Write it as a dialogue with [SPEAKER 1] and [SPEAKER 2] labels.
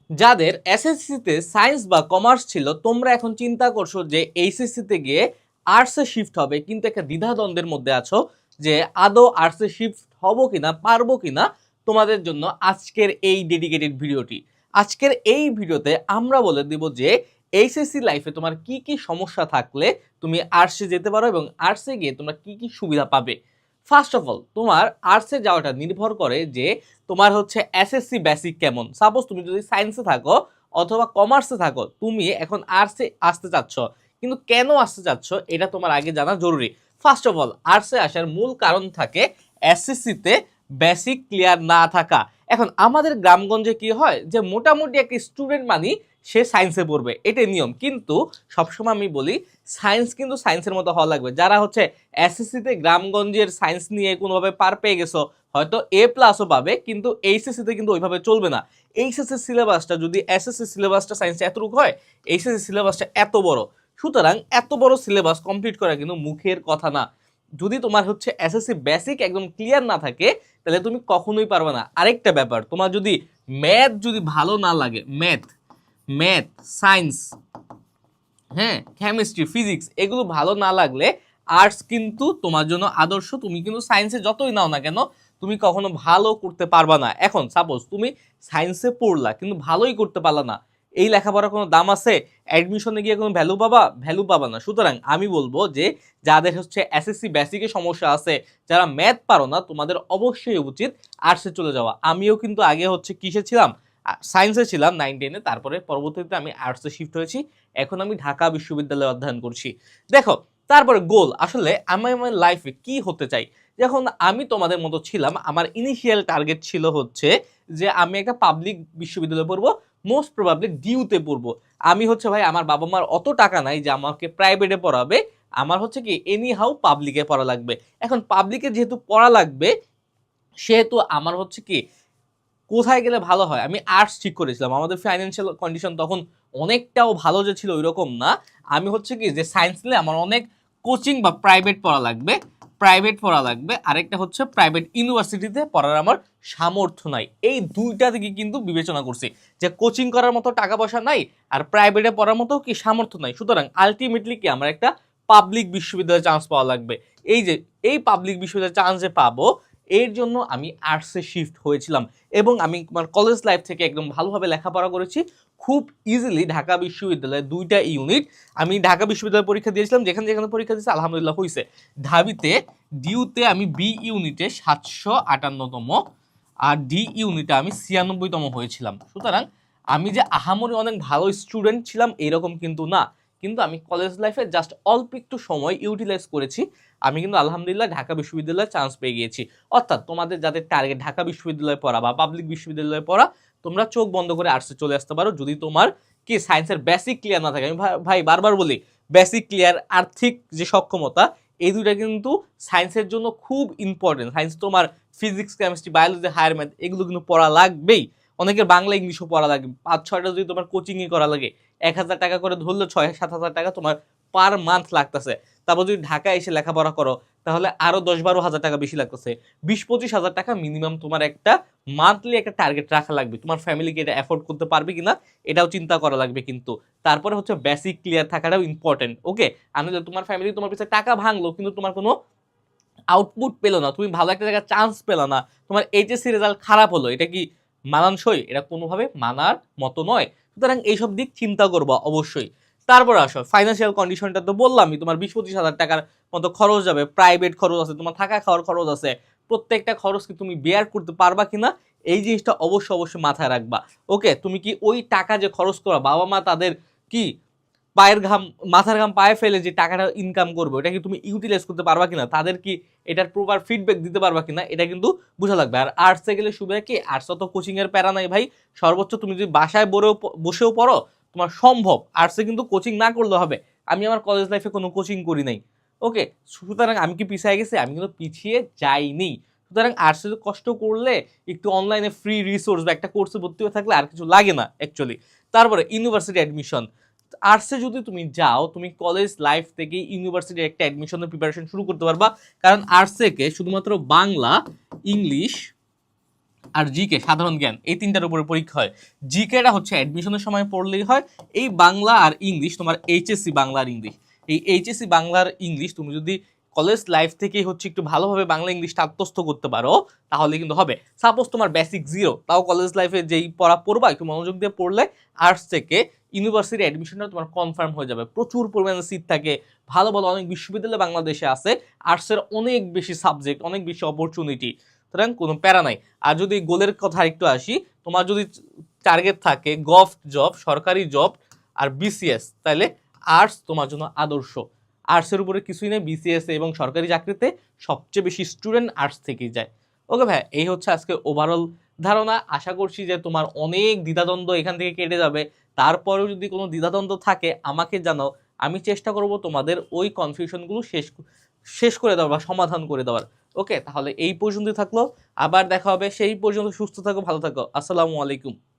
[SPEAKER 1] যাদের এসএসসিতে সায়েন্স বা কমার্স ছিল তোমরা এখন চিন্তা করছো যে এইচএসসিতে গিয়ে আর্টসে শিফট হবে, কিন্তু একটা দ্বিধাদ্বন্দ্বের মধ্যে আছো যে আদৌ আর্টসে শিফট হবো কিনা, পারবো কিনা। তোমাদের জন্য আজকের এই ডেডিকেটেড ভিডিওটি। আজকের এই ভিডিওতে আমরা বলে দিব যে এইচএসসি লাইফে তোমার কি কি সমস্যা থাকলে তুমি আর্টসে যেতে পারো এবং আর্টসে গিয়ে তোমরা কি কি সুবিধা পাবে। ফার্স্ট অফ অল, তোমার আর্টসে যাওয়াটা নির্ভর করে যে তোমার হচ্ছে এসএসসি বেসিক কেমন। সাপোজ তুমি যদি সায়েন্সে থাকো অথবা কমার্সে থাকো, তুমি এখন আর্টসে আসতে চাচ্ছ, কিন্তু কেন আসতে চাচ্ছ এটা তোমার আগে জানা জরুরি। ফার্স্ট অফ অল, আর্টসে আসার মূল কারণ থাকে এসএসসিতে বেসিক ক্লিয়ার না থাকা। এখন আমাদের গ্রামগঞ্জে কি হয় যে মোটামুটি একটা স্টুডেন্ট মানি সে সায়েন্সে পড়বে, এটাই নিয়ম। কিন্তু সবসময় আমি বলি সায়েন্স কিন্তু সায়েন্সের মতো হওয়া লাগবে। যারা হচ্ছে এসএসসিতে গ্রামগঞ্জের সায়েন্স নিয়ে কোনোভাবে পার পেয়ে গেছো, হয়তো এ প্লাসও পাবে, কিন্তু এইচএসসিতে কিন্তু ওইভাবে চলবে না। এইচএসসি সিলেবাসটা যদি এসএসসি সিলেবাসটা সায়েন্সে এতটুকু হয়, এইচএসসি সিলেবাসটা এত বড়। সুতরাং এত বড় সিলেবাস কমপ্লিট করা কিন্তু মুখের কথা না। যদি তোমার হচ্ছে এসএসসি বেসিক একদম ক্লিয়ার না থাকে তাহলে তুমি কখনোই পারবে না। আরেকটা ব্যাপার, তোমার যদি ম্যাথ যদি ভালো না লাগে, ম্যাথ ম্যাথ সায়েন্স, হ্যাঁ, কেমিস্ট্রি ফিজিক্স এগুলো ভালো না লাগলে আর্টস কিন্তু তোমার জন্য আদর্শ। তুমি কিন্তু সায়েন্সে যতই নাও না কেন তুমি কখনো ভালো করতে পারবা না। এখন সাপোজ তুমি সায়েন্সে পড়লা কিন্তু ভালোই করতে পারলা না, এই লেখাপড়ার কোনো দাম আছে? অ্যাডমিশনে গিয়ে কোনো ভ্যালু পাবা? ভ্যালু পাবা না। সুতরাং আমি বলবো যে যাদের হচ্ছে এসএসসি বেসিকে সমস্যা আছে, যারা ম্যাথ পারো না, তোমাদের অবশ্যই উচিত আর্টসে চলে যাওয়া। আমিও কিন্তু আগে হচ্ছে কিসে ছিলাম, সায়েন্সে ছিলাম 9-10-এ, তারপরে পরবর্তীতে আমি আর্টসে শিফট হয়েছি। এখন আমি ঢাকা বিশ্ববিদ্যালয়ে অধ্যয়ন করছি। দেখো, তারপরে গোল, আসলে আমি আমার লাইফে কি হতে চাই। যখন আমি তোমাদের মতো ছিলাম, আমার ইনিশিয়াল টার্গেট ছিল হচ্ছে যে আমি একটা পাবলিক বিশ্ববিদ্যালয়ে পড়বো, মোস্ট প্রবাবলি ডিউতে পড়বো। আমি হচ্ছে ভাই, আমার বাবা মার অত টাকা নাই যে আমাকে প্রাইভেটে পড়াবে, আমার হচ্ছে কি এনি হাউ পাবলিকে পড়া লাগবে। এখন পাবলিকে যেহেতু পড়া লাগবে, সেহেতু আমার হচ্ছে কি কোথায় গেলে ভালো হয়, আমি আর্টস ঠিক করেছিলাম। আমাদের ফাইন্যান্সিয়াল কন্ডিশন তখন অনেকটাও ভালো যে ছিল ওইরকম না। আমি হচ্ছে কি যে সায়েন্স নিলে আমার অনেক কোচিং বা প্রাইভেট পড়া লাগবে, আরেকটা হচ্ছে প্রাইভেট ইউনিভার্সিটিতে পড়ার আমার সামর্থ্য নাই। এই দুইটা দিকে কিন্তু বিবেচনা করছি যে কোচিং করার মতো টাকা পয়সা নাই আর প্রাইভেটে পড়ার মতো কি সামর্থ্য নাই। সুতরাং আলটিমেটলি কি আমার একটা পাবলিক বিশ্ববিদ্যালয়ে চান্স পাওয়া লাগবে। এই যে এই পাবলিক বিশ্ববিদ্যালয়ে চান্স যে পাবো, এর জন্য আমি আর্টসে শিফট হয়েছিলাম এবং আমি আমার কলেজ লাইফ থেকে একদম ভালোভাবে লেখাপড়া করেছি। খুব ইজিলি ঢাকা বিশ্ববিদ্যালয়ে 2টা ইউনিট আমি ঢাকা বিশ্ববিদ্যালয়ে পরীক্ষা দিয়েছিলাম, যেখানে যেখানে পরীক্ষা দিয়েছি আলহামদুলিল্লাহ হয়েছে। ঢাবিতে ডিউতে আমি বি ইউনিটে 758তম আর ডি ইউনিটে আমি 96তম হয়েছিলাম। সুতরাং আমি যে আহামরি অনেক ভালো স্টুডেন্ট ছিলাম এরকম কিন্তু না, কিন্তু আমি কলেজ লাইফে জাস্ট অল্প একটু সময় ইউটিলাইজ করেছি, আমি কিন্তু আলহামদুলিল্লাহ ঢাকা বিশ্ববিদ্যালয়ে চান্স পেয়ে গিয়েছি। অর্থাৎ তোমাদের যাদের টার্গেট ঢাকা বিশ্ববিদ্যালয়ে পড়া বা পাবলিক বিশ্ববিদ্যালয়ে পড়া, তোমরা চোখ বন্ধ করে আর্টসে চলে আসতে পারো যদি তোমার কি সায়েন্সের বেসিক ক্লিয়ার না থাকে। আমি ভাই বারবার বলি, বেসিক ক্লিয়ার, আর্থিক যে সক্ষমতা, এই দুইটা কিন্তু সায়েন্সের জন্য খুব ইম্পর্টেন্ট। সায়েন্স তোমার physics chemistry biology higher math এগুলো কিন্তু পড়া লাগবেই। অনেকের বাংলা ইংলিশও পড়া লাগে, 5-6টা যদি তোমার কোচিংই করা লাগে 1000 টাকা করে ধরলে 6-7 হাজার টাকা তোমার পার মান্থ লাগতেছে। তারপর যদি ঢাকা এসে লেখাপড়া করো তাহলে আরো 10-12 হাজার টাকা বেশি লাগতেছে। 20-25 হাজার টাকা মিনিমাম তোমার একটা মান্থলি একটা টার্গেট রাখা লাগবে। তোমার ফ্যামিলিকে এটা অ্যাফোর্ড করতে পারবে কিনা এটাও চিন্তা করা লাগবে। কিন্তু তারপরে হচ্ছে বেসিক ক্লিয়ার থাকাটাও ইম্পর্টেন্ট। ওকে, আমি তোমার ফ্যামিলি তোমার পিছনে টাকা ভাঙলো কিন্তু তোমার কোনো আউটপুট পেলো না, তুমি ভালো একটা জায়গায় চান্স পেলো না, তোমার এইচএসসি রেজাল্ট খারাপ হলো, এটা কি মানানসই? এটা কোনোভাবে মানার মতো নয়। সুতরাং এইসব দিক চিন্তা করবো অবশ্যই। তারপর আসো ফাইন্যান্সিয়াল কন্ডিশনটা তো বললামই, তোমার 20-25 হাজার টাকার মতো খরচ যাবে, প্রাইভেট খরচ আছে, তোমার থাকা খাওয়ার খরচ আছে। প্রত্যেকটা খরচ কি তুমি বেয়ার করতে পারবা কিনা এই জিনিসটা অবশ্যই অবশ্যই মাথায় রাখবা। ওকে, তুমি কি ওই টাকা যে খরচ করা, বাবা মা তাদের কি পায়ের ঘাম মাথার ঘাম পায়ে ফেলে যে টাকাটা ইনকাম করবে ওটা কি তুমি ইউটিলাইজ করতে পারবা কিনা, তাদের কি এটার প্রপার ফিডব্যাক দিতে পারবা কিনা, এটা কিন্তু বোঝা লাগবে। আর আর্টসে গেলে সুবিধা কি, আর্টসে তো কোচিং এর প্যারা নাই ভাই। সর্বোচ্চ তুমি যদি বাসায় বসেও পড়ো তোমার সম্ভব। আর্টসে কিন্তু কোচিং না করলে হবে। আমি আমার কলেজ লাইফে কোনো কোচিং করি নাই। ওকে, সুতরাং আমি কি পিছিয়ে গেছি? আমি কিন্তু পিছিয়ে যাইনি। সুতরাং আর্টসে কষ্ট করলে একটু অনলাইনে ফ্রি রিসোর্স বা একটা কোর্সে ভর্তি হয়ে থাকলে আর কিছু লাগে না অ্যাকচুয়ালি। তারপরে ইউনিভার্সিটি অ্যাডমিশন, আর্টসে যদি তুমি যাও তুমি কলেজ লাইফ থেকে ইউনিভার্সিটির একটা অ্যাডমিশনের প্রিপারেশন শুরু করতে পারবা। কারণ আর্টস থেকে শুধুমাত্র বাংলা, ইংলিশ, আর জিকে সাধারণ জ্ঞান, এই তিনটার উপরে পরীক্ষা হয়। জিকেটা হচ্ছে অ্যাডমিশনের সময় পড়লেই হয়। এই বাংলা আর ইংলিশ তোমার এইচএসসি বাংলা আর ইংলিশ, এই এইচএসসি বাংলার ইংলিশ তুমি যদি কলেজ লাইফ থেকেই হচ্ছে একটু ভালোভাবে বাংলা ইংলিশটা আত্মস্থ করতে পারো তাহলে কিন্তু হবে। সাপোজ তোমার বেসিক জিরো, তাও কলেজ লাইফে যেই পড়া পড়বা একটু মনোযোগ দিয়ে পড়লে আর্টস থেকে ইউনিভার্সিটি অ্যাডমিশনটা তোমার কনফার্ম হয়ে যাবে। প্রচুর পরিমাণে সিট থাকে, ভালো ভালো অনেক বিশ্ববিদ্যালয় বাংলাদেশে আছে, আর্টসের অনেক বেশি সাবজেক্ট, অনেক বেশি অপরচুনিটি, সুতরাং কোনো প্যারা নাই। আর যদি গোলের কথা একটু আসি, তোমার যদি টার্গেট থাকে গভ জব, সরকারি জব আর বিসিএস, তাহলে আর্টস তোমার জন্য আদর্শ। আর্টসের উপরে কিছুই নেই, বিসিএস এবং সরকারি চাকরিতে সবচেয়ে বেশি স্টুডেন্ট আর্টস থেকেই যায়। ওকে ভাই, এই হচ্ছে আজকে ওভারঅল ধারণা। আশা করছি যে তোমার অনেক দ্বিধাদ্বন্দ্ব এখান থেকে কেটে যাবে। তারপরেও যদি কোনো দ্বিধাদ্বন্দ্ব থাকে আমাকে জানাও, আমি চেষ্টা করব তোমাদের ওই কনফিউশনগুলো শেষ করে দেওয়ার বা সমাধান করে দেওয়ার। ওকে, তাহলে এই পর্যন্তই থাকলো, আবার দেখা হবে। সেই পর্যন্ত সুস্থ থাকো, ভালো থাকো, আসসালামু আলাইকুম।